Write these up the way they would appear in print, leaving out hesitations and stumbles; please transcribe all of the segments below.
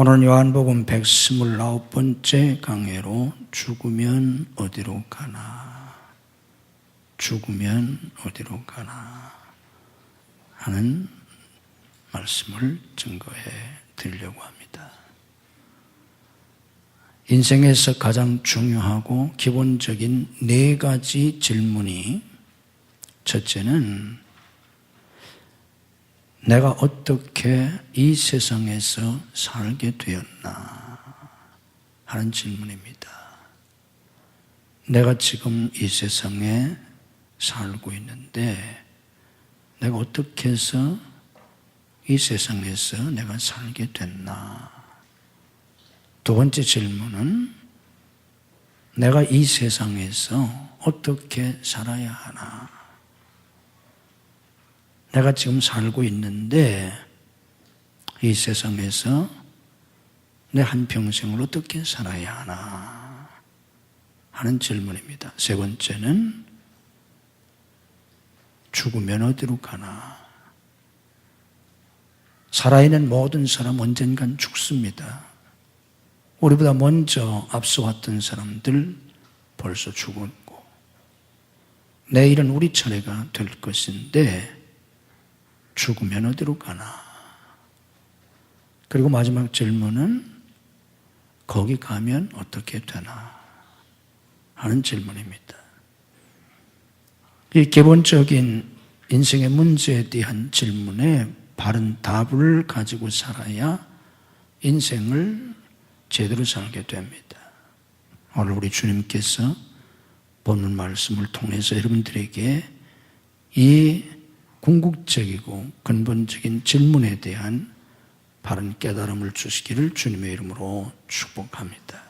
오늘 요한복음 129번째 강해로 죽으면 어디로 가나, 죽으면 어디로 가나 하는 말씀을 증거해 드리려고 합니다. 인생에서 가장 중요하고 기본적인 4가지 질문이, 첫째는 내가 어떻게 이 세상에서 살게 되었나 하는 질문입니다. 내가 지금 이 세상에 살고 있는데 내가 어떻게 해서 이 세상에서 내가 살게 됐나. 두 번째 질문은 내가 이 세상에서 어떻게 살아야 하나. 내가 지금 살고 있는데 이 세상에서 내 한평생을 어떻게 살아야 하나 하는 질문입니다. 세 번째는 죽으면 어디로 가나. 살아있는 모든 사람 언젠간 죽습니다. 우리보다 먼저 앞서왔던 사람들 벌써 죽었고, 내일은 우리 차례가 될 것인데 죽으면 어디로 가나. 그리고 마지막 질문은 거기 가면 어떻게 되나 하는 질문입니다. 이 기본적인 인생의 문제에 대한 질문에 바른 답을 가지고 살아야 인생을 제대로 살게 됩니다. 오늘 우리 주님께서 본문 말씀을 통해서 여러분들에게 이 궁극적이고 근본적인 질문에 대한 바른 깨달음을 주시기를 주님의 이름으로 축복합니다.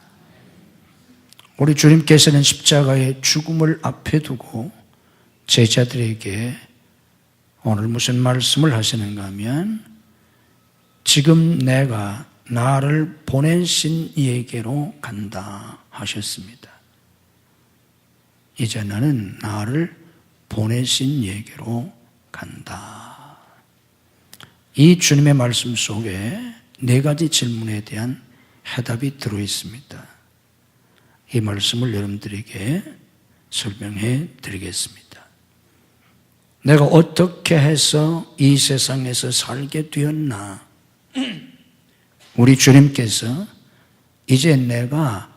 우리 주님께서는 십자가의 죽음을 앞에 두고 제자들에게 오늘 무슨 말씀을 하시는가 하면, 지금 내가 나를 보내신 이에게로 간다 하셨습니다. 이제 나는 나를 보내신 이에게로 간다. 이 주님의 말씀 속에 4가지 질문에 대한 해답이 들어있습니다. 이 말씀을 여러분들에게 설명해 드리겠습니다. 내가 어떻게 해서 이 세상에서 살게 되었나. 우리 주님께서 이제 내가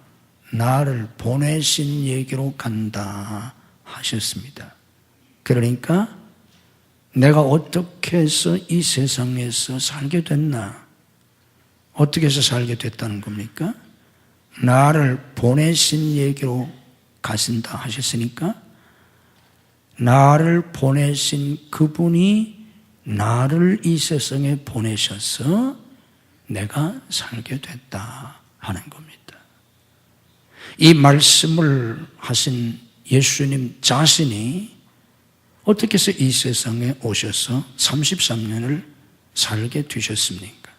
나를 보내신 얘기로 간다 하셨습니다. 그러니까 내가 어떻게 해서 이 세상에서 살게 됐나? 어떻게 해서 살게 됐다는 겁니까? 나를 보내신 얘기로 가신다 하셨으니까 나를 보내신 그분이 나를 이 세상에 보내셔서 내가 살게 됐다 하는 겁니다. 이 말씀을 하신 예수님 자신이 어떻게 해서 이 세상에 오셔서 33년을 살게 되셨습니까?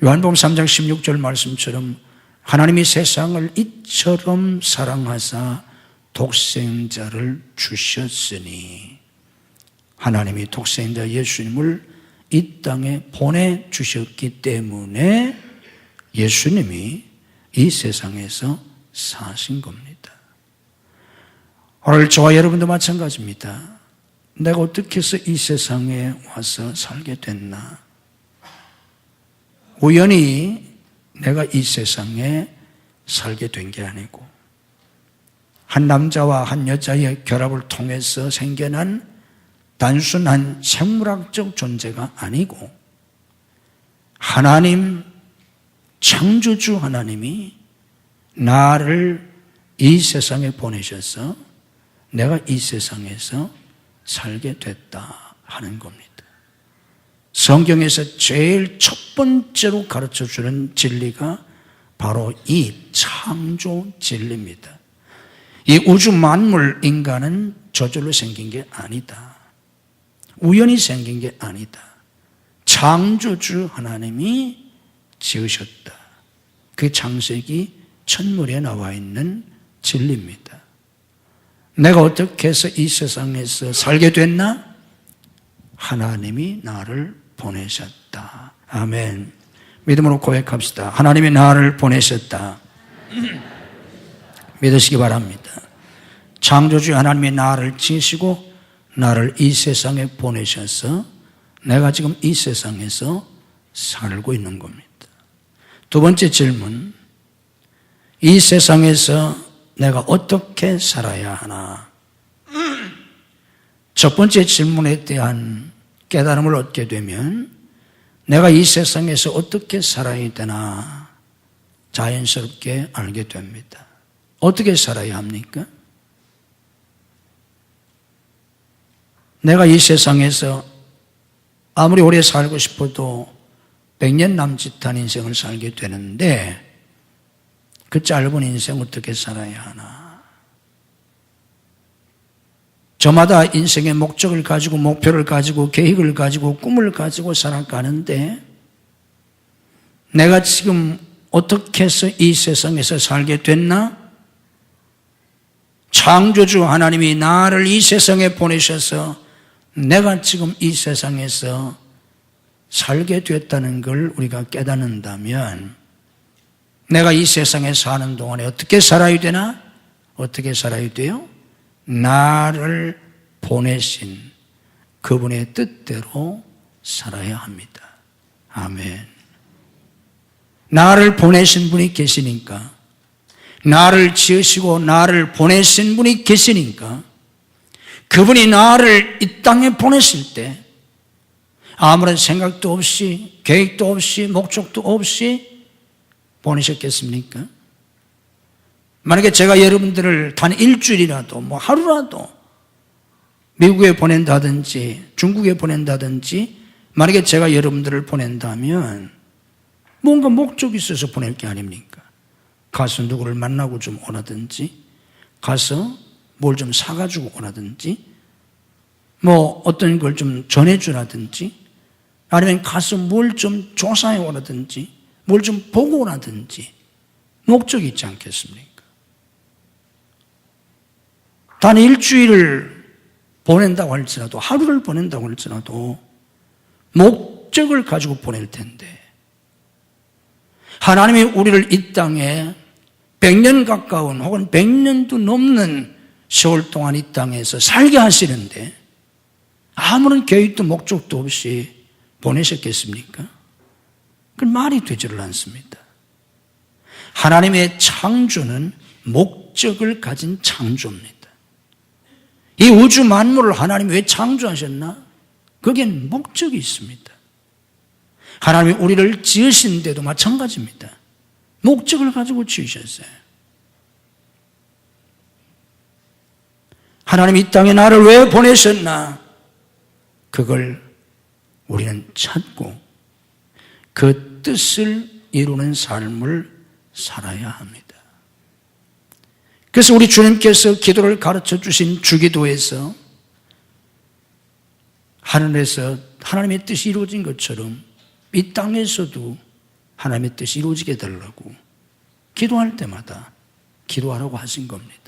요한복음 3장 16절 말씀처럼 하나님이 세상을 이처럼 사랑하사 독생자를 주셨으니, 하나님이 독생자 예수님을 이 땅에 보내주셨기 때문에 예수님이 이 세상에서 사신 겁니다. 오늘 저와 여러분도 마찬가지입니다. 내가 어떻게 해서 이 세상에 와서 살게 됐나? 우연히 내가 이 세상에 살게 된 게 아니고, 한 남자와 한 여자의 결합을 통해서 생겨난 단순한 생물학적 존재가 아니고, 하나님, 창조주 하나님이 나를 이 세상에 보내셔서 내가 이 세상에서 살게 됐다 하는 겁니다. 성경에서 제일 첫 번째로 가르쳐주는 진리가 바로 이 창조 진리입니다. 이 우주 만물, 인간은 저절로 생긴 게 아니다. 우연히 생긴 게 아니다. 창조주 하나님이 지으셨다. 그 창세기 천물에 나와 있는 진리입니다. 내가 어떻게 해서 이 세상에서 살게 됐나? 하나님이 나를 보내셨다. 아멘. 믿음으로 고백합시다. 하나님이 나를 보내셨다. 믿으시기 바랍니다. 창조주 하나님이 나를 지으시고 나를 이 세상에 보내셔서 내가 지금 이 세상에서 살고 있는 겁니다. 두 번째 질문, 이 세상에서 내가 어떻게 살아야 하나? 첫 번째 질문에 대한 깨달음을 얻게 되면 내가 이 세상에서 어떻게 살아야 되나 자연스럽게 알게 됩니다. 어떻게 살아야 합니까? 내가 이 세상에서 아무리 오래 살고 싶어도 100년 남짓한 인생을 살게 되는데 그 짧은 인생 어떻게 살아야 하나? 저마다 인생의 목적을 가지고 목표를 가지고 계획을 가지고 꿈을 가지고 살아가는데 내가 지금 어떻게 해서 이 세상에서 살게 됐나? 창조주 하나님이 나를 이 세상에 보내셔서 내가 지금 이 세상에서 살게 됐다는 걸 우리가 깨닫는다면 내가 이 세상에 사는 동안에 어떻게 살아야 되나? 어떻게 살아야 돼요? 나를 보내신 그분의 뜻대로 살아야 합니다. 아멘. 나를 보내신 분이 계시니까, 나를 지으시고 나를 보내신 분이 계시니까 그분이 나를 이 땅에 보내실 때 아무런 생각도 없이 계획도 없이 목적도 없이 보내셨겠습니까? 만약에 제가 여러분들을 단 일주일이라도 하루라도 미국에 보낸다든지 중국에 보낸다든지 만약에 제가 여러분들을 보낸다면 뭔가 목적이 있어서 보낼 게 아닙니까? 가서 누구를 만나고 좀 오라든지 가서 뭘 좀 사가지고 오라든지 어떤 걸 좀 전해주라든지 아니면 가서 뭘 좀 조사해 오라든지 뭘 좀 보고 오라든지 목적이 있지 않겠습니까? 단 일주일을 보낸다고 할지라도 하루를 보낸다고 할지라도 목적을 가지고 보낼 텐데 하나님이 우리를 이 땅에 100년 가까운 혹은 100년도 넘는 세월 동안 이 땅에서 살게 하시는데 아무런 계획도 목적도 없이 보내셨겠습니까? 그건 말이 되지를 않습니다. 하나님의 창조는 목적을 가진 창조입니다. 이 우주 만물을 하나님이 왜 창조하셨나? 거기엔 목적이 있습니다. 하나님이 우리를 지으신 데도 마찬가지입니다. 목적을 가지고 지으셨어요. 하나님이 이 땅에 나를 왜 보내셨나? 그걸 우리는 찾고 그 뜻을 이루는 삶을 살아야 합니다. 그래서 우리 주님께서 기도를 가르쳐 주신 주기도에서 하늘에서 하나님의 뜻이 이루어진 것처럼 이 땅에서도 하나님의 뜻이 이루어지게 해달라고 기도할 때마다 기도하라고 하신 겁니다.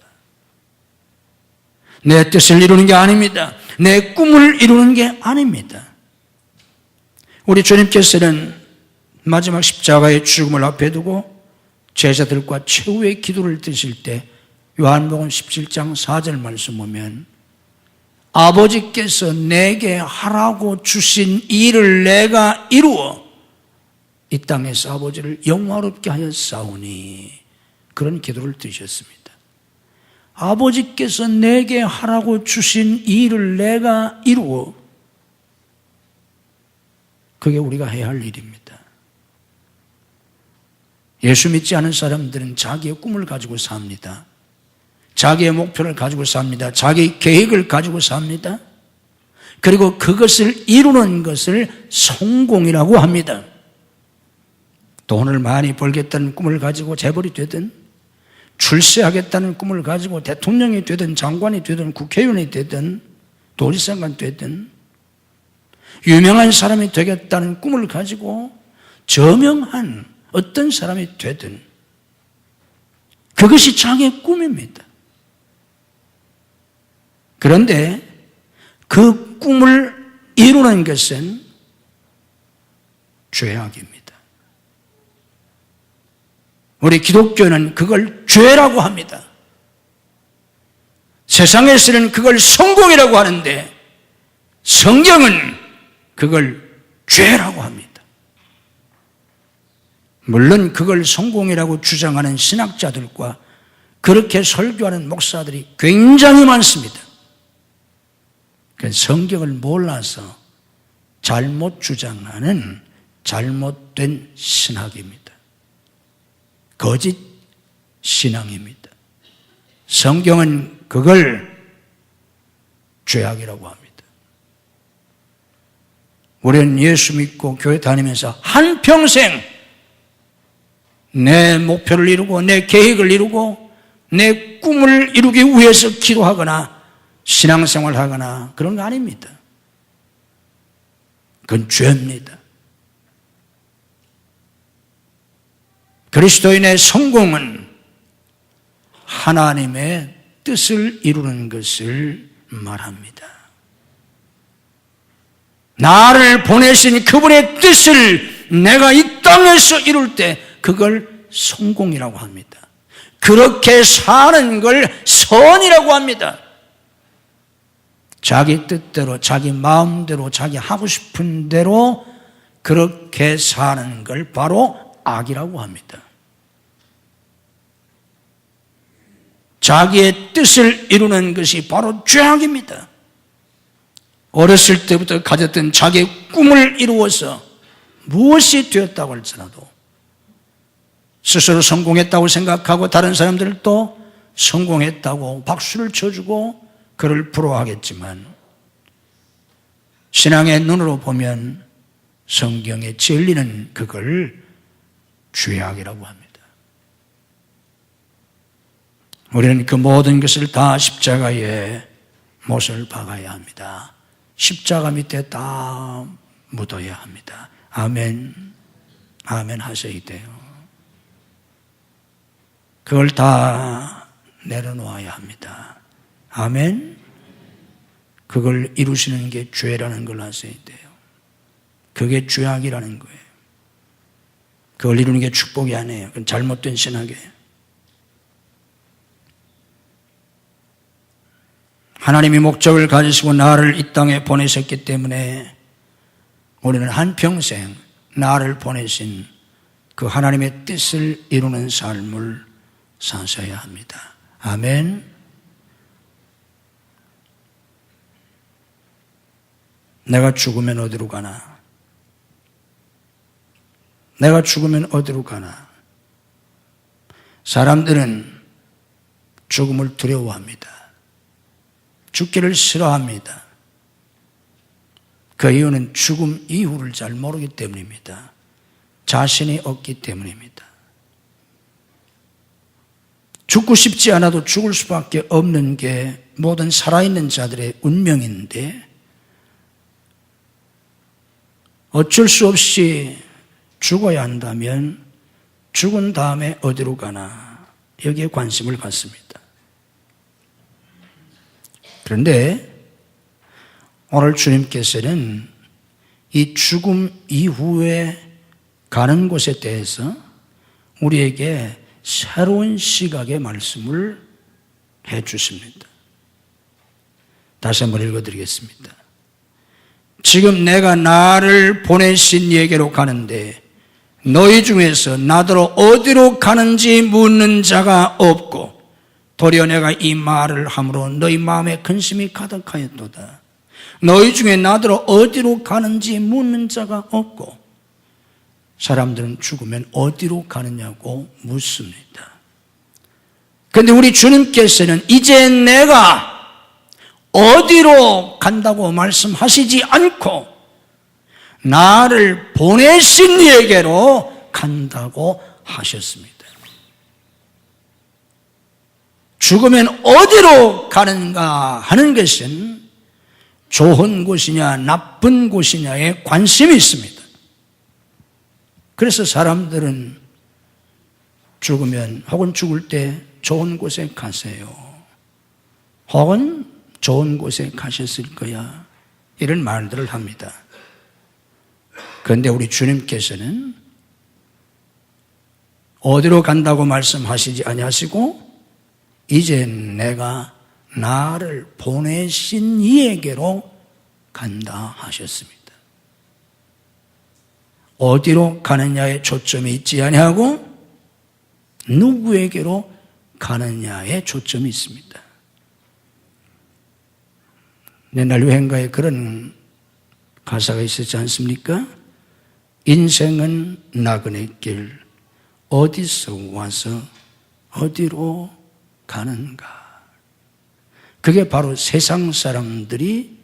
내 뜻을 이루는 게 아닙니다. 내 꿈을 이루는 게 아닙니다. 우리 주님께서는 마지막 십자가의 죽음을 앞에 두고 제자들과 최후의 기도를 드실 때 요한복음 17장 4절 말씀 보면 아버지께서 내게 하라고 주신 일을 내가 이루어 이 땅에서 아버지를 영화롭게 하였사오니 그런 기도를 드셨습니다. 아버지께서 내게 하라고 주신 일을 내가 이루어 그게 우리가 해야 할 일입니다. 예수 믿지 않은 사람들은 자기의 꿈을 가지고 삽니다. 자기의 목표를 가지고 삽니다. 자기의 계획을 가지고 삽니다. 그리고 그것을 이루는 것을 성공이라고 합니다. 돈을 많이 벌겠다는 꿈을 가지고 재벌이 되든 출세하겠다는 꿈을 가지고 대통령이 되든 장관이 되든 국회의원이 되든 도지사가 되든 유명한 사람이 되겠다는 꿈을 가지고 저명한 어떤 사람이 되든 그것이 자기의 꿈입니다. 그런데 그 꿈을 이루는 것은 죄악입니다. 우리 기독교는 그걸 죄라고 합니다. 세상에서는 그걸 성공이라고 하는데 성경은 그걸 죄라고 합니다. 물론 그걸 성공이라고 주장하는 신학자들과 그렇게 설교하는 목사들이 굉장히 많습니다. 성경을 몰라서 잘못 주장하는 잘못된 신학입니다. 거짓 신앙입니다. 성경은 그걸 죄악이라고 합니다. 우리는 예수 믿고 교회 다니면서 한평생 내 목표를 이루고 내 계획을 이루고 내 꿈을 이루기 위해서 기도하거나 신앙생활을 하거나 그런 거 아닙니다. 그건 죄입니다. 그리스도인의 성공은 하나님의 뜻을 이루는 것을 말합니다. 나를 보내신 그분의 뜻을 내가 이 땅에서 이룰 때 그걸 성공이라고 합니다. 그렇게 사는 걸 선이라고 합니다. 자기 뜻대로, 자기 마음대로, 자기 하고 싶은 대로 그렇게 사는 걸 바로 악이라고 합니다. 자기의 뜻을 이루는 것이 바로 죄악입니다. 어렸을 때부터 가졌던 자기의 꿈을 이루어서 무엇이 되었다고 할지라도 스스로 성공했다고 생각하고 다른 사람들도 성공했다고 박수를 쳐주고 그를 부러워하겠지만 신앙의 눈으로 보면 성경의 진리는 그걸 죄악이라고 합니다. 우리는 그 모든 것을 다 십자가에 못을 박아야 합니다. 십자가 밑에 다 묻어야 합니다. 아멘, 아멘 하셔야 돼요. 그걸 다 내려놓아야 합니다. 아멘. 그걸 이루시는 게 죄라는 걸 아셔야 돼요. 그게 죄악이라는 거예요. 그걸 이루는 게 축복이 아니에요. 그건 잘못된 신학이에요. 하나님이 목적을 가지시고 나를 이 땅에 보내셨기 때문에 우리는 한평생 나를 보내신 그 하나님의 뜻을 이루는 삶을 사셔야 합니다. 아멘. 내가 죽으면 어디로 가나? 내가 죽으면 어디로 가나? 사람들은 죽음을 두려워합니다. 죽기를 싫어합니다. 그 이유는 죽음 이후를 잘 모르기 때문입니다. 자신이 없기 때문입니다. 죽고 싶지 않아도 죽을 수밖에 없는 게 모든 살아있는 자들의 운명인데 어쩔 수 없이 죽어야 한다면 죽은 다음에 어디로 가나 여기에 관심을 갖습니다. 그런데 오늘 주님께서는 이 죽음 이후에 가는 곳에 대해서 우리에게 새로운 시각의 말씀을 해 주십니다. 다시 한번 읽어드리겠습니다. 지금 내가 나를 보내신 이에게로 가는데 너희 중에서 나더러 어디로 가는지 묻는 자가 없고 도리어 내가 이 말을 함으로 너희 마음에 근심이 가득하였도다. 너희 중에 나더러 어디로 가는지 묻는 자가 없고 사람들은 죽으면 어디로 가느냐고 묻습니다. 그런데 우리 주님께서는 이제 내가 어디로 간다고 말씀하시지 않고 나를 보내신 이에게로 간다고 하셨습니다. 죽으면 어디로 가는가 하는 것은 좋은 곳이냐 나쁜 곳이냐에 관심이 있습니다. 그래서 사람들은 죽으면 혹은 죽을 때 좋은 곳에 가세요. 혹은 좋은 곳에 가셨을 거야. 이런 말들을 합니다. 그런데 우리 주님께서는 어디로 간다고 말씀하시지 아니하시고 이제 내가 나를 보내신 이에게로 간다 하셨습니다. 어디로 가느냐에 초점이 있지 아니하고 누구에게로 가느냐에 초점이 있습니다. 옛날 유행가에 그런 가사가 있었지 않습니까? 인생은 나그네 길 어디서 와서 어디로 가는가. 그게 바로 세상 사람들이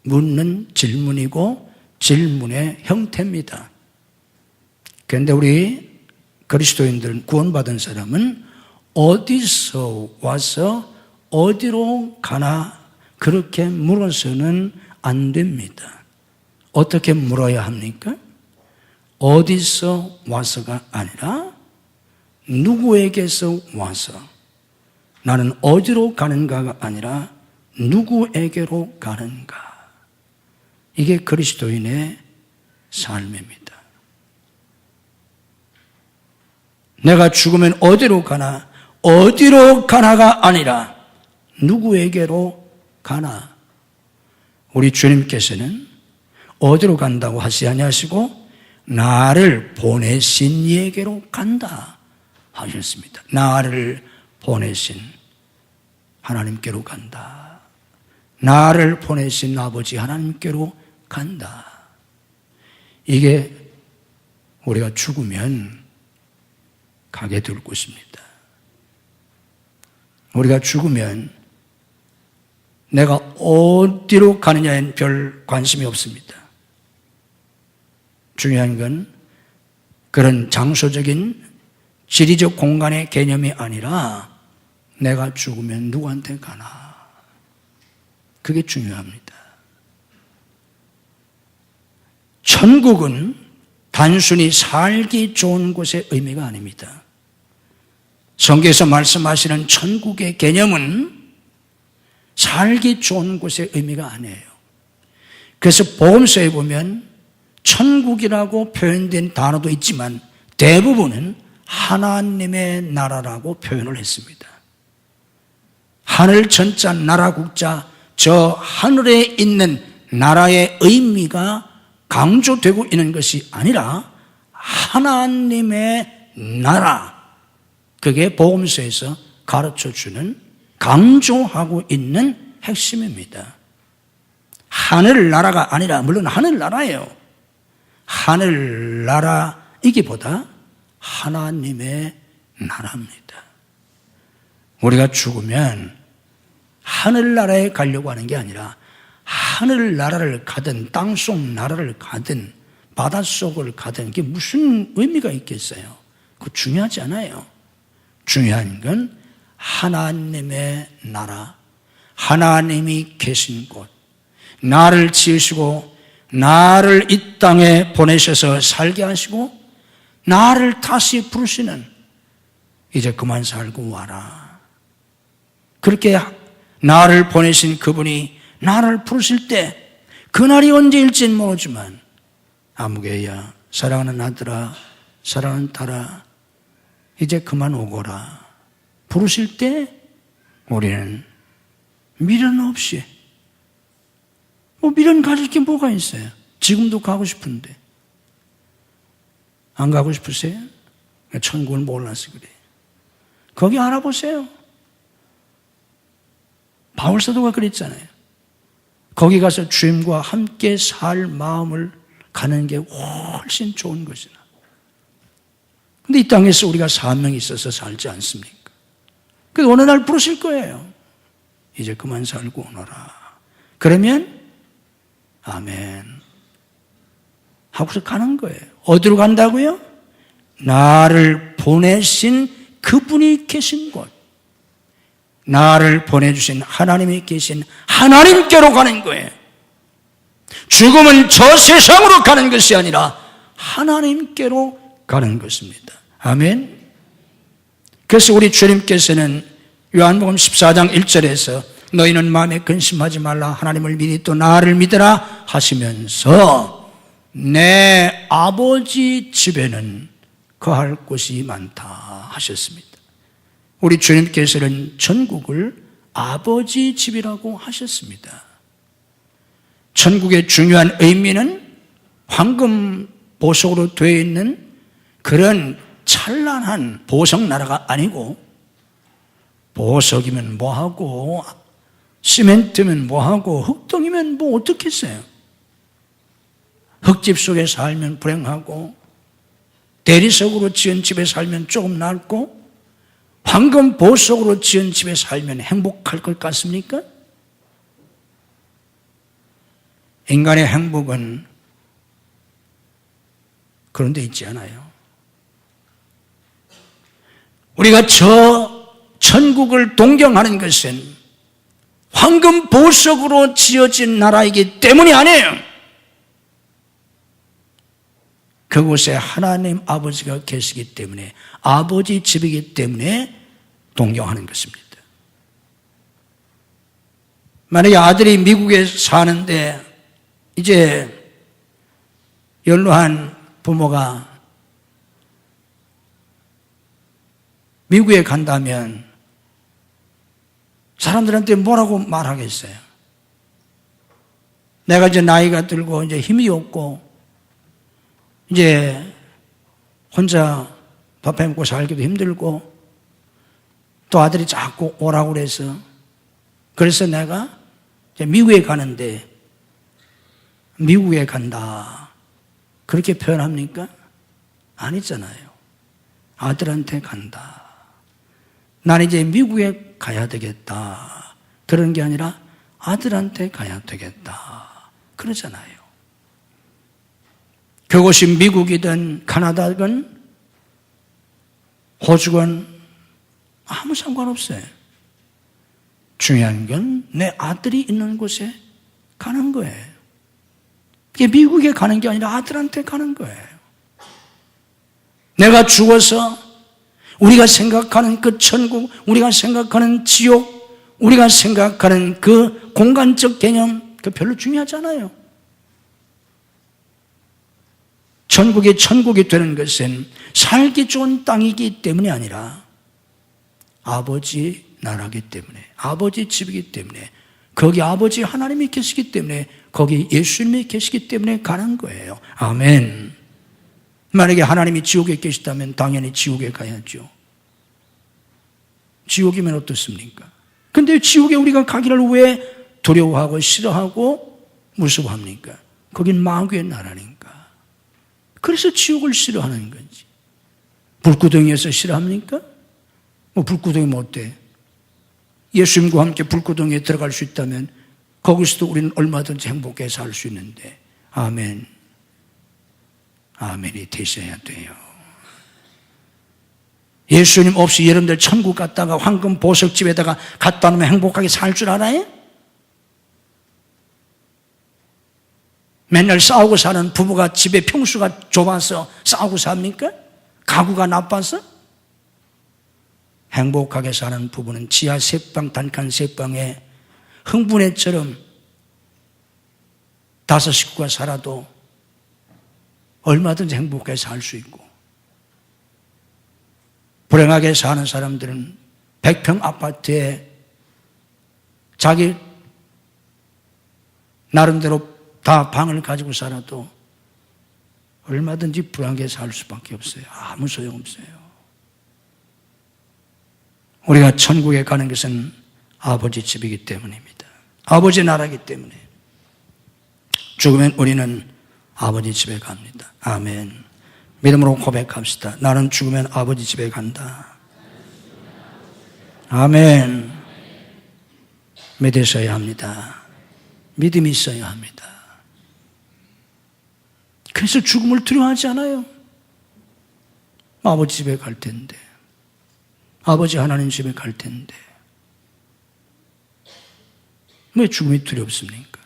묻는 질문이고 질문의 형태입니다. 그런데 우리 그리스도인들은 구원받은 사람은 어디서 와서 어디로 가나 그렇게 물어서는 안 됩니다. 어떻게 물어야 합니까? 어디서 와서가 아니라 누구에게서 와서, 나는 어디로 가는가가 아니라 누구에게로 가는가. 이게 그리스도인의 삶입니다. 내가 죽으면 어디로 가나, 어디로 가나가 아니라 누구에게로 가나. 우리 주님께서는 어디로 간다고 하시 아니하시고 나를 보내신 이에게로 간다 하셨습니다. 나를 보내신 하나님께로 간다. 나를 보내신 아버지 하나님께로 간다. 이게 우리가 죽으면 가게 될 곳입니다. 우리가 죽으면 내가 어디로 가느냐엔 별 관심이 없습니다. 중요한 건 그런 장소적인 지리적 공간의 개념이 아니라 내가 죽으면 누구한테 가나. 그게 중요합니다. 천국은 단순히 살기 좋은 곳의 의미가 아닙니다. 성경에서 말씀하시는 천국의 개념은 살기 좋은 곳의 의미가 아니에요. 그래서 복음서에 보면 천국이라고 표현된 단어도 있지만 대부분은 하나님의 나라라고 표현을 했습니다. 하늘 천자 나라 국자, 저 하늘에 있는 나라의 의미가 강조되고 있는 것이 아니라 하나님의 나라, 그게 복음서에서 가르쳐주는, 강조하고 있는 핵심입니다. 하늘나라가 아니라, 물론 하늘나라예요. 하늘나라이기보다 하나님의 나라입니다. 우리가 죽으면 하늘나라에 가려고 하는 게 아니라 하늘나라를 가든 땅속 나라를 가든 바닷속을 가든 그게 무슨 의미가 있겠어요? 그거 중요하지 않아요. 중요한 건 하나님의 나라, 하나님이 계신 곳, 나를 지으시고 나를 이 땅에 보내셔서 살게 하시고 나를 다시 부르시는, 이제 그만 살고 와라. 그렇게 나를 보내신 그분이 나를 부르실 때 그날이 언제일지는 모르지만 아무개야, 사랑하는 아들아, 사랑하는 딸아, 이제 그만 오거라. 부르실 때 우리는 미련 없이, 미련 가질 게 뭐가 있어요? 지금도 가고 싶은데 안 가고 싶으세요? 천국을 몰라서 그래요. 거기 알아보세요. 바울사도가 그랬잖아요. 거기 가서 주님과 함께 살 마음을 가는 게 훨씬 좋은 것이나. 근데 이 땅에서 우리가 사명이 있어서 살지 않습니까? 그래서 어느 날 부르실 거예요. 이제 그만 살고 오너라. 그러면 아멘 하고서 가는 거예요. 어디로 간다고요? 나를 보내신 그분이 계신 곳, 나를 보내주신 하나님이 계신 하나님께로 가는 거예요. 죽음은 저 세상으로 가는 것이 아니라 하나님께로 가는 것입니다. 아멘. 그래서 우리 주님께서는 요한복음 14장 1절에서 너희는 마음에 근심하지 말라, 하나님을 믿으니 또 나를 믿으라 하시면서 내 아버지 집에는 거할 곳이 많다 하셨습니다. 우리 주님께서는 천국을 아버지 집이라고 하셨습니다. 천국의 중요한 의미는 황금 보석으로 되어 있는 그런 찬란한 보석 나라가 아니고, 보석이면 뭐하고 시멘트면 뭐하고 흙덩이면 뭐 어떻겠어요? 흙집 속에 살면 불행하고 대리석으로 지은 집에 살면 조금 낫고 황금 보석으로 지은 집에 살면 행복할 것 같습니까? 인간의 행복은 그런 데 있지 않아요. 우리가 저 천국을 동경하는 것은 황금 보석으로 지어진 나라이기 때문이 아니에요. 그곳에 하나님 아버지가 계시기 때문에, 아버지 집이기 때문에 동경하는 것입니다. 만약에 아들이 미국에 사는데 이제 연로한 부모가 미국에 간다면 사람들한테 뭐라고 말하겠어요? 내가 이제 나이가 들고 이제 힘이 없고 이제 혼자 밥 해먹고 살기도 힘들고 또 아들이 자꾸 오라고 그래서 내가 이제 미국에 가는데 미국에 간다 그렇게 표현합니까? 아니잖아요. 아들한테 간다. 난 이제 미국에 가야 되겠다. 그런 게 아니라 아들한테 가야 되겠다. 그러잖아요. 그곳이 미국이든 카나다든 호주건 아무 상관없어요. 중요한 건 내 아들이 있는 곳에 가는 거예요. 그게 미국에 가는 게 아니라 아들한테 가는 거예요. 내가 죽어서 우리가 생각하는 그 천국, 우리가 생각하는 지옥, 우리가 생각하는 그 공간적 개념, 그 별로 중요하지 않아요. 천국이 되는 것은 살기 좋은 땅이기 때문이 아니라 아버지 나라이기 때문에, 아버지 집이기 때문에, 거기 아버지 하나님이 계시기 때문에, 거기 예수님이 계시기 때문에 가는 거예요. 아멘. 만약에 하나님이 지옥에 계시다면 당연히 지옥에 가야죠. 지옥이면 어떻습니까? 근데 지옥에 우리가 가기를 왜 두려워하고 싫어하고 무서워합니까? 거긴 마귀의 나라니까. 그래서 지옥을 싫어하는 거지. 불구덩이에서 싫어합니까? 불구덩이면 어때? 예수님과 함께 불구덩이에 들어갈 수 있다면 거기서도 우리는 얼마든지 행복해 살 수 있는데. 아멘. 아멘이 되셔야 돼요. 예수님 없이 여러분들 천국 갔다가 황금 보석집에다가 갖다 놓으면 행복하게 살 줄 알아요? 맨날 싸우고 사는 부부가 집에 평수가 좁아서 싸우고 삽니까? 가구가 나빠서? 행복하게 사는 부부는 지하 3방, 단칸 3방에 흥분해처럼 5 식구가 살아도 얼마든지 행복하게 살 수 있고, 불행하게 사는 사람들은 100평 아파트에 자기 나름대로 다 방을 가지고 살아도 얼마든지 불행하게 살 수밖에 없어요. 아무 소용없어요. 우리가 천국에 가는 것은 아버지 집이기 때문입니다. 아버지 나라이기 때문에. 죽으면 우리는 아버지 집에 갑니다. 아멘. 믿음으로 고백합시다. 나는 죽으면 아버지 집에 간다. 아멘. 믿으셔야 합니다. 믿음이 있어야 합니다. 그래서 죽음을 두려워하지 않아요. 아버지 집에 갈 텐데, 아버지 하나님 집에 갈 텐데 왜 죽음이 두렵습니까?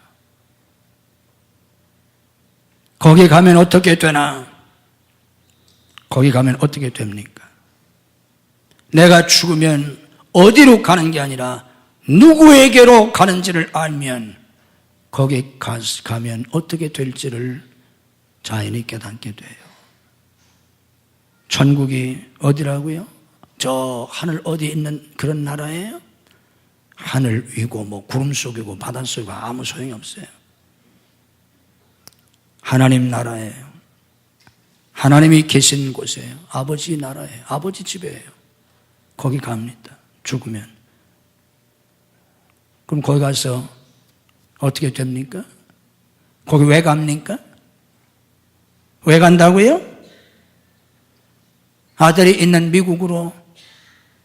거기 가면 어떻게 되나? 거기 가면 어떻게 됩니까? 내가 죽으면 어디로 가는 게 아니라 누구에게로 가는지를 알면 거기 가면 어떻게 될지를 자연히 깨닫게 돼요. 천국이 어디라고요? 저 하늘 어디 있는 그런 나라예요? 하늘 위고 뭐 구름 속이고 바다 속이고 아무 소용이 없어요. 하나님 나라예요. 하나님이 계신 곳이에요. 아버지 나라예요. 아버지 집이에요. 거기 갑니다. 죽으면. 그럼 거기 가서 어떻게 됩니까? 거기 왜 갑니까? 왜 간다고요? 아들이 있는 미국으로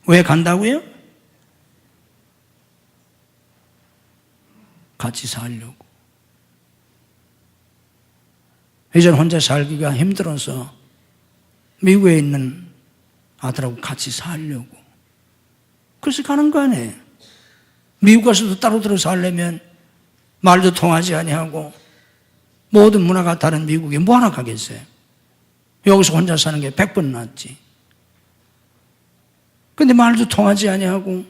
왜 간다고요? 같이 살려고. 이전 혼자 살기가 힘들어서 미국에 있는 아들하고 같이 살려고. 그래서 가는 거 아니에요. 미국 가서도 따로 들어 살려면 말도 통하지 아니하고 모든 문화가 다른 미국에 뭐 하나 가겠어요. 여기서 혼자 사는 게 100번 낫지. 근데 말도 통하지 아니하고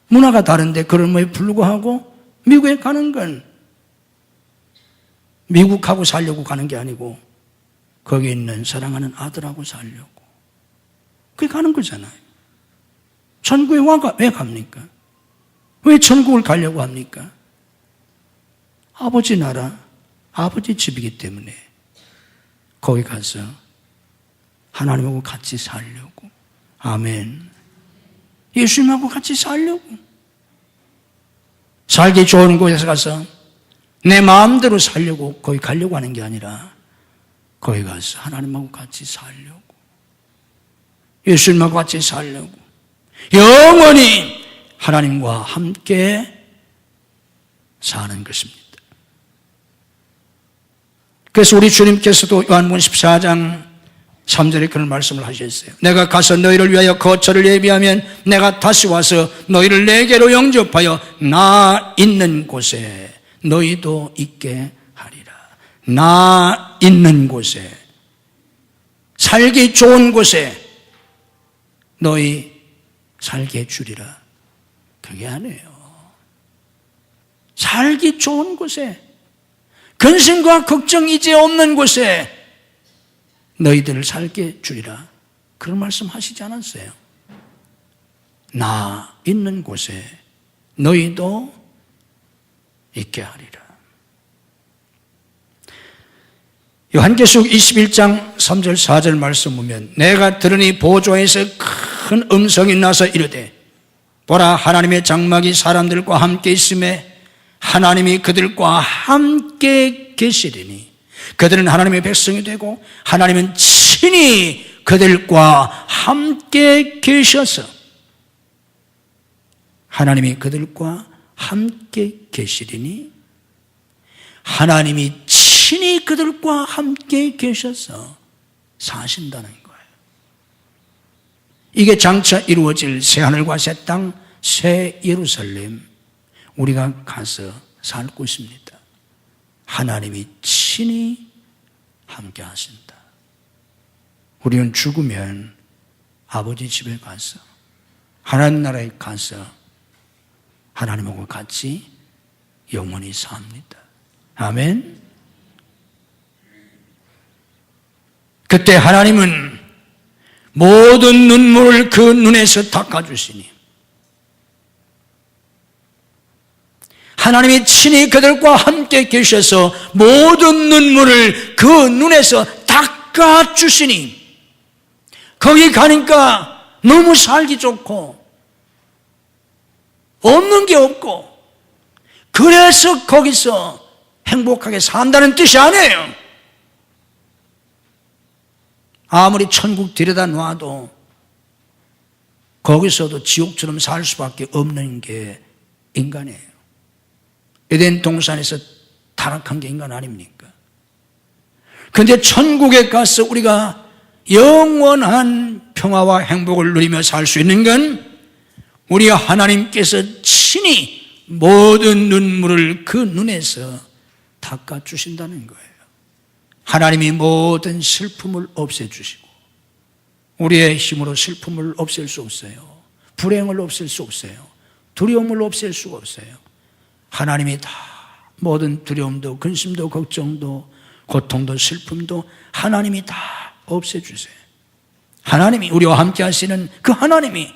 문화가 다른데 그럼에도 불구하고 미국에 가는 건 미국하고 살려고 가는 게 아니고 거기 있는 사랑하는 아들하고 살려고. 그게 가는 거잖아요. 천국에 왜 갑니까? 왜 천국을 가려고 합니까? 아버지 나라, 아버지 집이기 때문에 거기 가서 하나님하고 같이 살려고. 아멘. 예수님하고 같이 살려고. 살기 좋은 곳에서 가서 내 마음대로 살려고 거기 가려고 하는 게 아니라 거기 가서 하나님하고 같이 살려고. 예수님하고 같이 살려고. 영원히 하나님과 함께 사는 것입니다. 그래서 우리 주님께서도 요한복음 14장 3절에 그런 말씀을 하셨어요. 내가 가서 너희를 위하여 거처를 예비하면 내가 다시 와서 너희를 내게로 영접하여 나 있는 곳에 너희도 있게 하리라. 나 있는 곳에, 살기 좋은 곳에 너희 살게 해주리라. 그게 아니에요. 살기 좋은 곳에, 근심과 걱정 이제 없는 곳에 너희들을 살게 주리라. 그런 말씀 하시지 않았어요? 나 있는 곳에 너희도 있게 하리라. 요한계시록 21장 3절 4절 말씀 보면 내가 들으니 보좌에서 큰 음성이 나서 이르되 보라 하나님의 장막이 사람들과 함께 있음에 하나님이 그들과 함께 계시리니 그들은 하나님의 백성이 되고 하나님은 친히 그들과 함께 계셔서 하나님이 그들과 함께 계시리니 하나님이 친히 그들과 함께 계셔서 사신다는 거예요. 이게 장차 이루어질 새하늘과 새 땅, 새 예루살렘 우리가 가서 살 곳입니다. 하나님이 친히 함께 하신다. 우리는 죽으면 아버지 집에 가서 하나님 나라에 가서 하나님하고 같이 영원히 삽니다. 아멘. 그때 하나님은 모든 눈물을 그 눈에서 닦아주시니 하나님이 친히 그들과 함께 계셔서 모든 눈물을 그 눈에서 닦아주시니 거기 가니까 너무 살기 좋고 없는 게 없고 그래서 거기서 행복하게 산다는 뜻이 아니에요. 아무리 천국 들여다 놔도 거기서도 지옥처럼 살 수밖에 없는 게 인간이에요. 에덴 동산에서 타락한 게 인간 아닙니까? 그런데 천국에 가서 우리가 영원한 평화와 행복을 누리며 살 수 있는 건 우리 하나님께서 친히 모든 눈물을 그 눈에서 닦아주신다는 거예요. 하나님이 모든 슬픔을 없애주시고 우리의 힘으로 슬픔을 없앨 수 없어요. 불행을 없앨 수 없어요. 두려움을 없앨 수가 없어요. 하나님이 다 모든 두려움도 근심도 걱정도 고통도 슬픔도 하나님이 다 없애주세요. 하나님이, 우리와 함께 하시는 그 하나님이.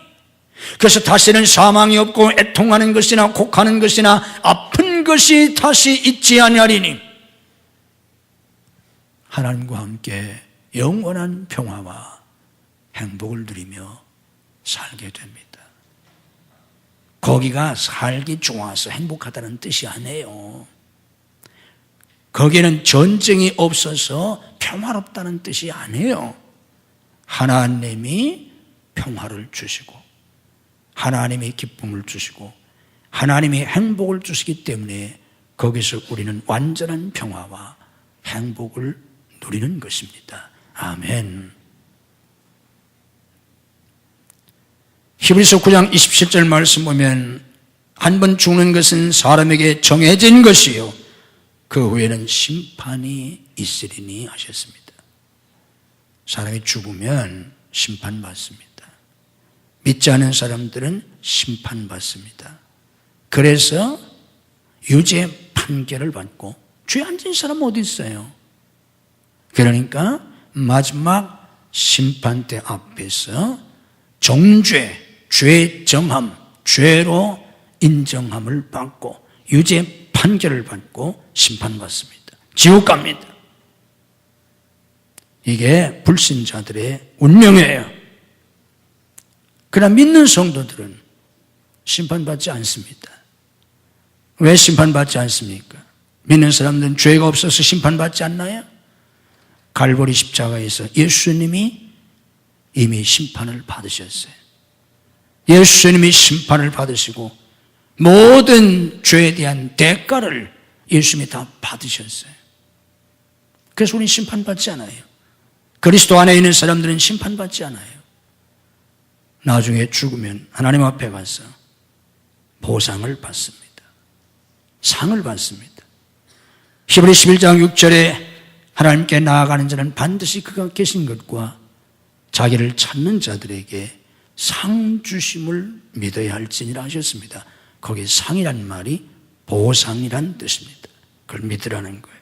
그래서 다시는 사망이 없고 애통하는 것이나 곡하는 것이나 아픈 것이 다시 있지 아니하리니 하나님과 함께 영원한 평화와 행복을 누리며 살게 됩니다. 거기가 살기 좋아서 행복하다는 뜻이 아니에요. 거기에는 전쟁이 없어서 평화롭다는 뜻이 아니에요. 하나님이 평화를 주시고 하나님이 기쁨을 주시고 하나님이 행복을 주시기 때문에 거기서 우리는 완전한 평화와 행복을 누리는 것입니다. 아멘. 히브리서 9장 27절 말씀 보면 한 번 죽는 것은 사람에게 정해진 것이요 그 후에는 심판이 있으리니 하셨습니다. 사람이 죽으면 심판받습니다. 믿지 않은 사람들은 심판받습니다. 그래서 유죄 판결을 받고 죄 안 지은 사람은 어디 있어요? 그러니까 마지막 심판대 앞에서 정죄, 죄 정함, 죄로 인정함을 받고 유죄 판결을 받고 심판받습니다. 지옥 갑니다. 이게 불신자들의 운명이에요. 그러나 믿는 성도들은 심판받지 않습니다. 왜 심판받지 않습니까? 믿는 사람들은 죄가 없어서 심판받지 않나요? 갈보리 십자가에서 예수님이 이미 심판을 받으셨어요. 예수님이 심판을 받으시고 모든 죄에 대한 대가를 예수님이 다 받으셨어요. 그래서 우리는 심판받지 않아요. 그리스도 안에 있는 사람들은 심판받지 않아요. 나중에 죽으면 하나님 앞에 가서 보상을 받습니다. 상을 받습니다. 히브리 11장 6절에 하나님께 나아가는 자는 반드시 그가 계신 것과 자기를 찾는 자들에게 상 주심을 믿어야 할지니라 하셨습니다. 거기 상이란 말이 보상이란 뜻입니다. 그걸 믿으라는 거예요.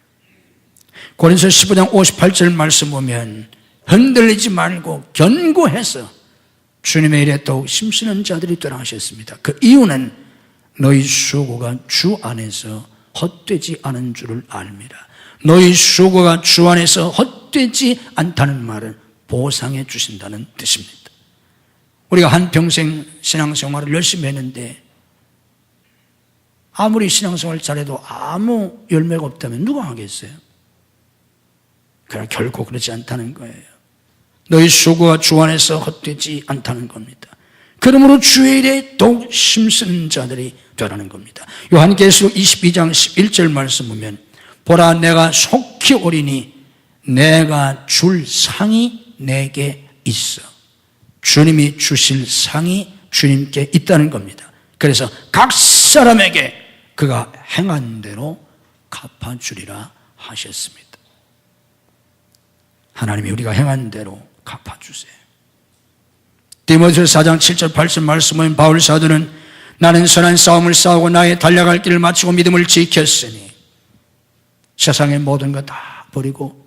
고린도서 15장 58절 말씀 보면 흔들리지 말고 견고해서 주님의 일에 더욱 힘쓰는 자들이 되라 하셨습니다. 그 이유는 너희 수고가 주 안에서 헛되지 않은 줄을 알미라. 너희 수고가 주 안에서 헛되지 않다는 말은 보상해 주신다는 뜻입니다. 우리가 한평생 신앙생활을 열심히 했는데 아무리 신앙생활 잘해도 아무 열매가 없다면 누가 하겠어요? 그러나 결코 그렇지 않다는 거예요. 너희 수고가 주 안에서 헛되지 않다는 겁니다. 그러므로 주의 일에 더욱 힘쓰는 자들이 되라는 겁니다. 요한계시록 22장 11절 말씀 보면 보라 내가 속히 오리니 내가 줄 상이 내게 있어. 주님이 주실 상이 주님께 있다는 겁니다. 그래서 각 사람에게 그가 행한 대로 갚아주리라 하셨습니다. 하나님이 우리가 행한 대로 갚아주세요. 디모데후서 4장 7절 8절 말씀은 바울 사도는 나는 선한 싸움을 싸우고 나의 달려갈 길을 마치고 믿음을 지켰으니 세상의 모든 것 다 버리고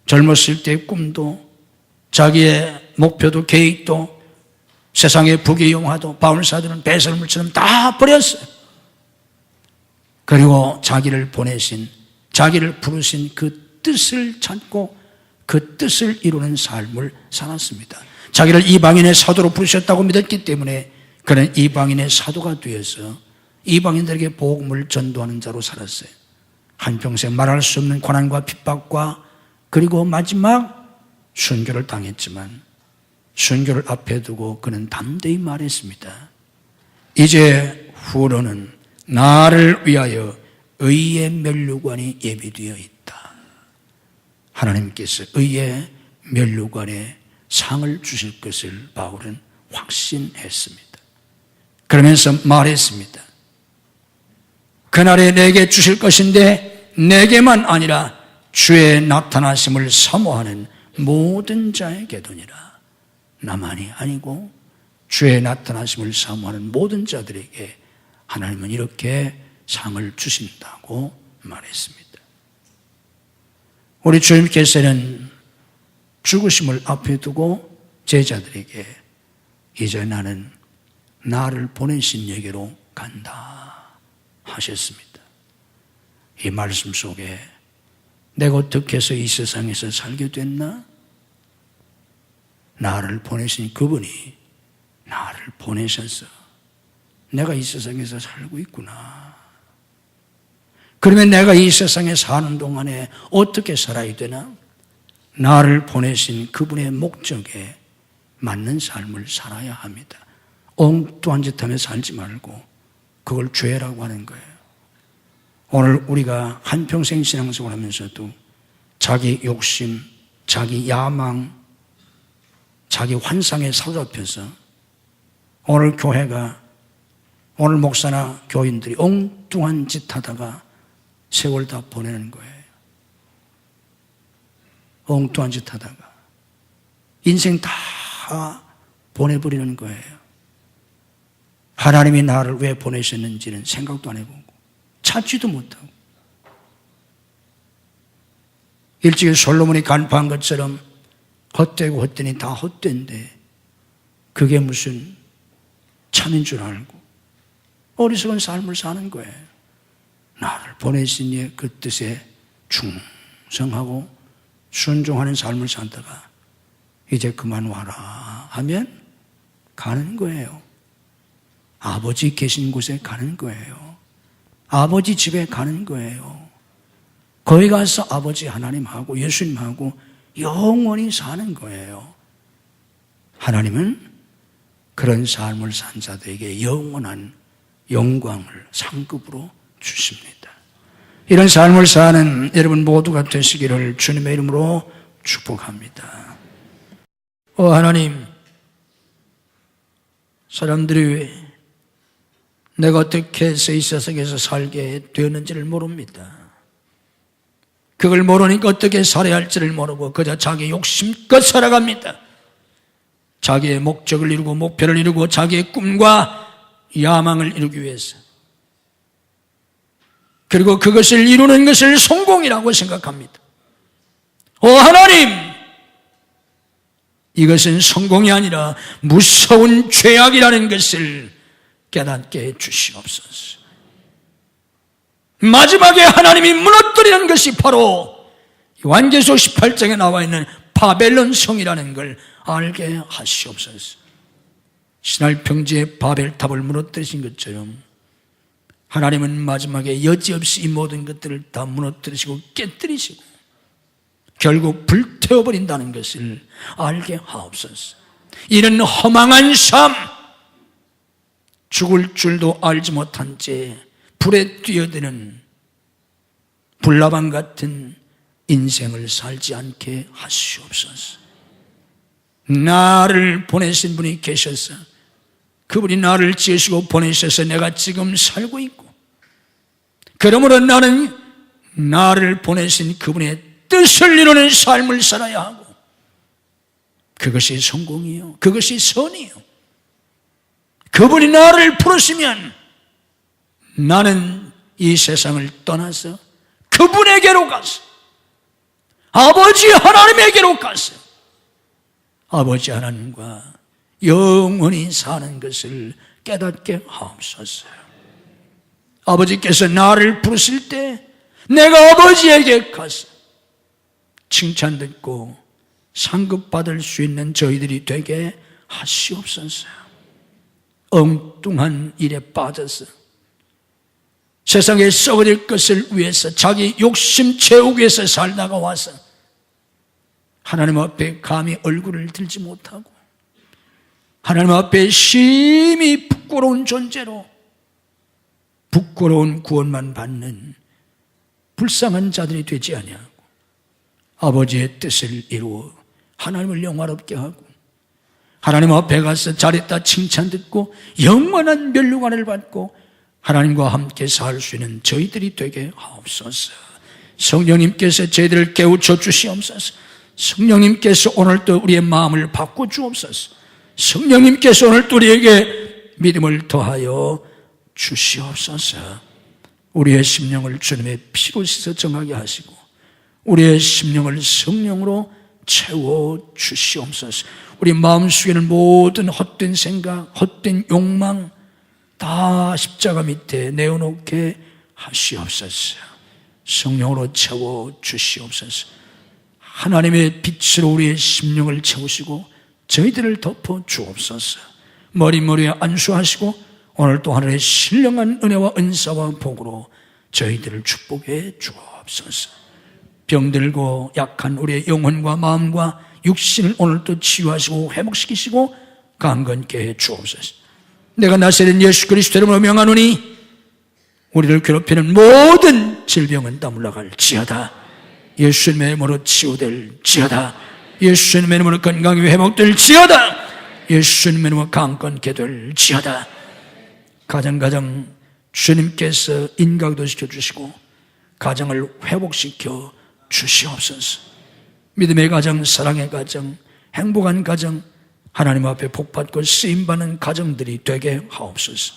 젊었을 때의 꿈도 자기의 목표도 계획도 세상의 부귀영화도 바울 사도는 배설물처럼 다 버렸어요. 그리고 자기를 보내신 자기를 부르신 그 뜻을 찾고 그 뜻을 이루는 삶을 살았습니다. 자기를 이방인의 사도로 부르셨다고 믿었기 때문에 그는 이방인의 사도가 되어서 이방인들에게 복음을 전도하는 자로 살았어요. 한평생 말할 수 없는 고난과 핍박과 그리고 마지막 순교를 당했지만 순교를 앞에 두고 그는 담대히 말했습니다. 이제 후로는 나를 위하여 의의 면류관이 예비되어 있다. 하나님께서 의의 면류관에 상을 주실 것을 바울은 확신했습니다. 그러면서 말했습니다. 그날에 내게 주실 것인데 내게만 아니라 주의 나타나심을 사모하는 모든 자에게도니라. 나만이 아니고 주의 나타나심을 사모하는 모든 자들에게 하나님은 이렇게 상을 주신다고 말했습니다. 우리 주님께서는 죽으심을 앞에 두고 제자들에게 이제 나는 나를 보내신 에게로 간다 하셨습니다. 이 말씀 속에 내가 어떻게 해서 이 세상에서 살게 됐나? 나를 보내신 그분이 나를 보내셔서 내가 이 세상에서 살고 있구나. 그러면 내가 이 세상에 사는 동안에 어떻게 살아야 되나? 나를 보내신 그분의 목적에 맞는 삶을 살아야 합니다. 엉뚱한 짓 하며 살지 말고 그걸 죄라고 하는 거예요. 오늘 우리가 한평생 신앙생활 하면서도 자기 욕심, 자기 야망, 자기 환상에 사로잡혀서 오늘 교회가, 오늘 목사나 교인들이 엉뚱한 짓 하다가 세월 다 보내는 거예요. 엉뚱한 짓 하다가 인생 다 보내버리는 거예요. 하나님이 나를 왜 보내셨는지는 생각도 안 해보고 찾지도 못하고, 일찍이 솔로몬이 간파한 것처럼 헛되고 헛되니 다 헛된데 그게 무슨 참인 줄 알고 어리석은 삶을 사는 거예요. 나를 보내신 이의 그 뜻에 충성하고 순종하는 삶을 살다가 이제 그만 와라 하면 가는 거예요. 아버지 계신 곳에 가는 거예요. 아버지 집에 가는 거예요. 거기 가서 아버지 하나님하고 예수님하고 영원히 사는 거예요. 하나님은 그런 삶을 산 자들에게 영원한 영광을 상급으로 주십니다. 이런 삶을 사는 여러분 모두가 되시기를 주님의 이름으로 축복합니다. 하나님, 사람들이 내가 어떻게 해서 이 세상에서 살게 되었는지를 모릅니다. 그걸 모르니까 어떻게 살아야 할지를 모르고 그저 자기 욕심껏 살아갑니다. 자기의 목적을 이루고 목표를 이루고 자기의 꿈과 야망을 이루기 위해서, 그리고 그것을 이루는 것을 성공이라고 생각합니다. 하나님, 이것은 성공이 아니라 무서운 죄악이라는 것을 깨닫게 해주시옵소서. 마지막에 하나님이 무너뜨리는 것이 바로 요한계시록 18장에 나와 있는 바벨론 성이라는 걸 알게 하시옵소서. 신할 평지의 바벨탑을 무너뜨리신 것처럼 하나님은 마지막에 여지없이 이 모든 것들을 다 무너뜨리시고 깨뜨리시고 결국 불태워버린다는 것을 알게 하옵소서. 이런 허망한 삶, 죽을 줄도 알지 못한 채 불에 뛰어드는 불나방 같은 인생을 살지 않게 하시옵소서. 나를 보내신 분이 계셔서, 그분이 나를 지으시고 보내셔서 내가 지금 살고 있고, 그러므로 나는 나를 보내신 그분의 뜻을 이루는 삶을 살아야 하고, 그것이 성공이요, 그것이 선이요. 그분이 나를 부르시면 나는 이 세상을 떠나서 그분에게로 가서 아버지 하나님에게로 가서 아버지 하나님과 영원히 사는 것을 깨닫게 하옵소서. 아버지께서 나를 부르실 때 내가 아버지에게 가서 칭찬 듣고 상급받을 수 있는 저희들이 되게 하시옵소서. 엉뚱한 일에 빠져서 세상에 썩어질 것을 위해서 자기 욕심 채우기 위해서 살다가 와서 하나님 앞에 감히 얼굴을 들지 못하고 하나님 앞에 심히 부끄러운 존재로 부끄러운 구원만 받는 불쌍한 자들이 되지 아니하고 아버지의 뜻을 이루어 하나님을 영화롭게 하고 하나님 앞에 가서 잘했다 칭찬 듣고 영원한 면류관을 받고 하나님과 함께 살 수 있는 저희들이 되게 하옵소서. 성령님께서 저희들을 깨우쳐 주시옵소서. 성령님께서 오늘도 우리의 마음을 바꿔 주옵소서. 성령님께서 오늘도 우리에게 믿음을 더하여 주시옵소서. 우리의 심령을 주님의 피로 씻어 정하게 하시고 우리의 심령을 성령으로 채워 주시옵소서. 우리 마음속에는 모든 헛된 생각, 헛된 욕망 다 십자가 밑에 내어놓게 하시옵소서. 성령으로 채워 주시옵소서. 하나님의 빛으로 우리의 심령을 채우시고 저희들을 덮어 주옵소서. 머리머리에 안수하시고 오늘 또 하늘의 신령한 은혜와 은사와 복으로 저희들을 축복해 주옵소서. 병들고 약한 우리의 영혼과 마음과 육신을 오늘 또 치유하시고 회복시키시고 강건케 해 주옵소서. 내가 나사렛 예수 그리스도 이름으로 명하노니 우리를 괴롭히는 모든 질병은 다 물러갈지어다. 예수님의 이름으로 치유될지어다. 예수님의 이름으로 건강이 회복될지어다. 예수님의 이름으로 강건케 될지어다. 가정 주님께서 인각도 시켜주시고 가정을 회복시켜 주시옵소서. 믿음의 가정, 사랑의 가정, 행복한 가정, 하나님 앞에 복받고 쓰임받는 가정들이 되게 하옵소서.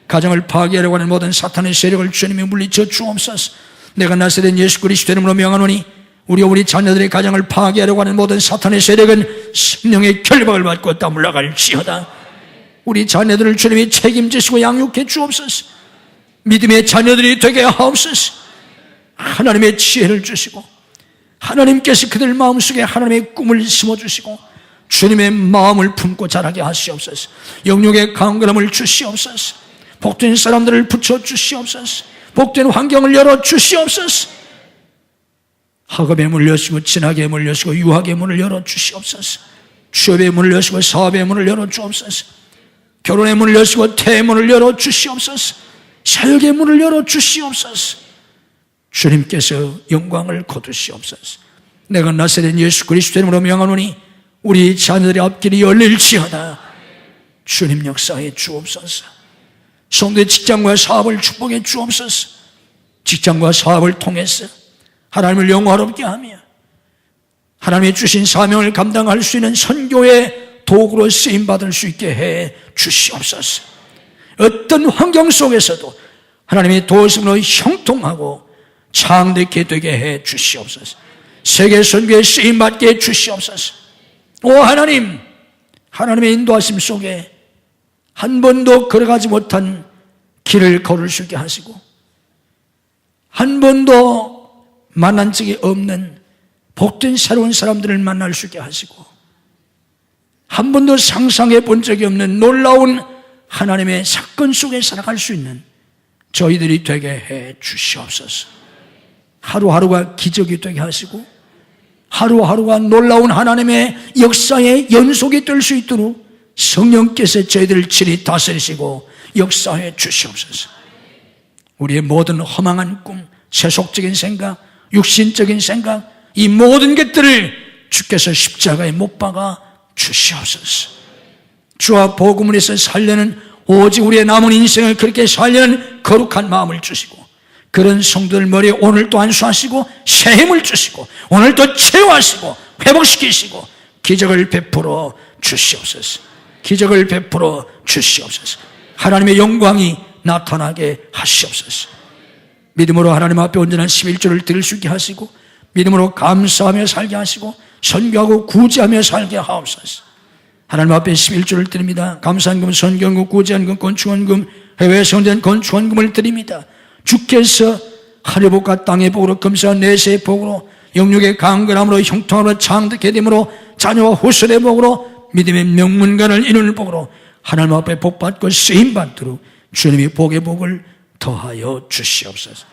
가정을 파괴하려고 하는 모든 사탄의 세력을 주님이 물리쳐 주옵소서. 내가 나사렛 예수 그리스도 이름으로 명하노니 우리 자녀들의 가정을 파괴하려고 하는 모든 사탄의 세력은 성령의 결박을 받고 다 물러갈지어다. 우리 자녀들을 주님이 책임지시고 양육해 주옵소서. 믿음의 자녀들이 되게 하옵소서. 하나님의 지혜를 주시고 하나님께서 그들 마음속에 하나님의 꿈을 심어주시고 주님의 마음을 품고 자라게 하시옵소서. 영육의 강건함을 주시옵소서. 복된 사람들을 붙여주시옵소서. 복된 환경을 열어주시옵소서. 학업의 문을 여시고 진학의 문을 여시고 유학의 문을 열어주시옵소서. 취업의 문을 여시고 사업의 문을 열어주옵소서. 결혼의 문을 여시고 태의 문을 열어주시옵소서. 사역의 문을 열어주시옵소서. 주님께서 영광을 거두시옵소서. 내가 나사렛 예수 그리스도 이름으로 명하노니 우리 자녀들의 앞길이 열릴지어다. 주님 역사해 주옵소서. 성도의 직장과 사업을 축복해 주옵소서. 직장과 사업을 통해서 하나님을 영화롭게 하며 하나님의 주신 사명을 감당할 수 있는 선교의 도구로 쓰임받을 수 있게 해 주시옵소서. 어떤 환경 속에서도 하나님의 도우심으로 형통하고 창대케 되게 해 주시옵소서. 세계 선교에 쓰임받게 해 주시옵소서. 오 하나님, 하나님의 인도하심 속에 한 번도 걸어가지 못한 길을 걸을 수 있게 하시고 한 번도 만난 적이 없는 복된 새로운 사람들을 만날 수 있게 하시고 한 번도 상상해 본 적이 없는 놀라운 하나님의 사건 속에 살아갈 수 있는 저희들이 되게 해 주시옵소서. 하루하루가 기적이 되게 하시고 하루하루가 놀라운 하나님의 역사의 연속이 될 수 있도록 성령께서 저희들을 친히 다스리시고 역사해 주시옵소서. 우리의 모든 허망한 꿈, 세속적인 생각, 육신적인 생각, 이 모든 것들을 주께서 십자가에 못 박아 주시옵소서. 주와 복음을 해서 살려는 오직 우리의 남은 인생을 그렇게 살려는 거룩한 마음을 주시고 그런 성도들 머리에 오늘도 안수하시고 새 힘을 주시고 오늘도 채워하시고 회복시키시고 기적을 베풀어 주시옵소서. 기적을 베풀어 주시옵소서. 하나님의 영광이 나타나게 하시옵소서. 믿음으로 하나님 앞에 온전한 11조를 드릴 수 있게 하시고 믿음으로 감사하며 살게 하시고 선교하고 구제하며 살게 하옵소서. 하나님 앞에 11조를 드립니다. 감사한금, 선교한금, 구제한금, 건축원금, 해외 성전 건축원금을 드립니다. 주께서 하늘의 복과 땅의 복으로 금수와 내세의 복으로 영육의 강건함으로 형통함으로 창득해 됨으로 자녀와 후손의 복으로 믿음의 명문관을 이루는 복으로 하나님 앞에 복받고 쓰임받도록 주님이 복의 복을 더하여 주시옵소서.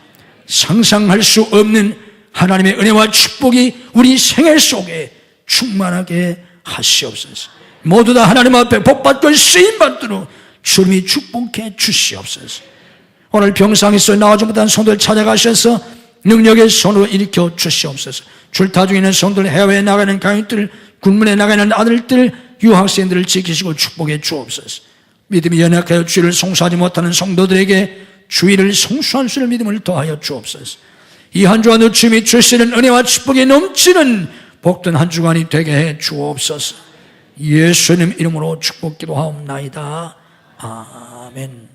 상상할 수 없는 하나님의 은혜와 축복이 우리 생애 속에 충만하게 하시옵소서. 모두 다 하나님 앞에 복받고 쓰임받도록 주님이 축복해 주시옵소서. 오늘 병상에서 나오지 못한 성도들 찾아가셔서 능력의 손으로 일으켜 주시옵소서. 줄타 중에 있는 성도들, 해외에 나가는 가족들, 군문에 나가는 아들들, 유학생들을 지키시고 축복해 주옵소서. 믿음이 연약하여 주의를 송수하지 못하는 성도들에게 주의를 송수할 수 있는 믿음을 더하여 주옵소서. 이 한 주간도 주님이 주시는 은혜와 축복이 넘치는 복된 한 주간이 되게 해 주옵소서. 예수님 이름으로 축복 기도하옵나이다. 아멘.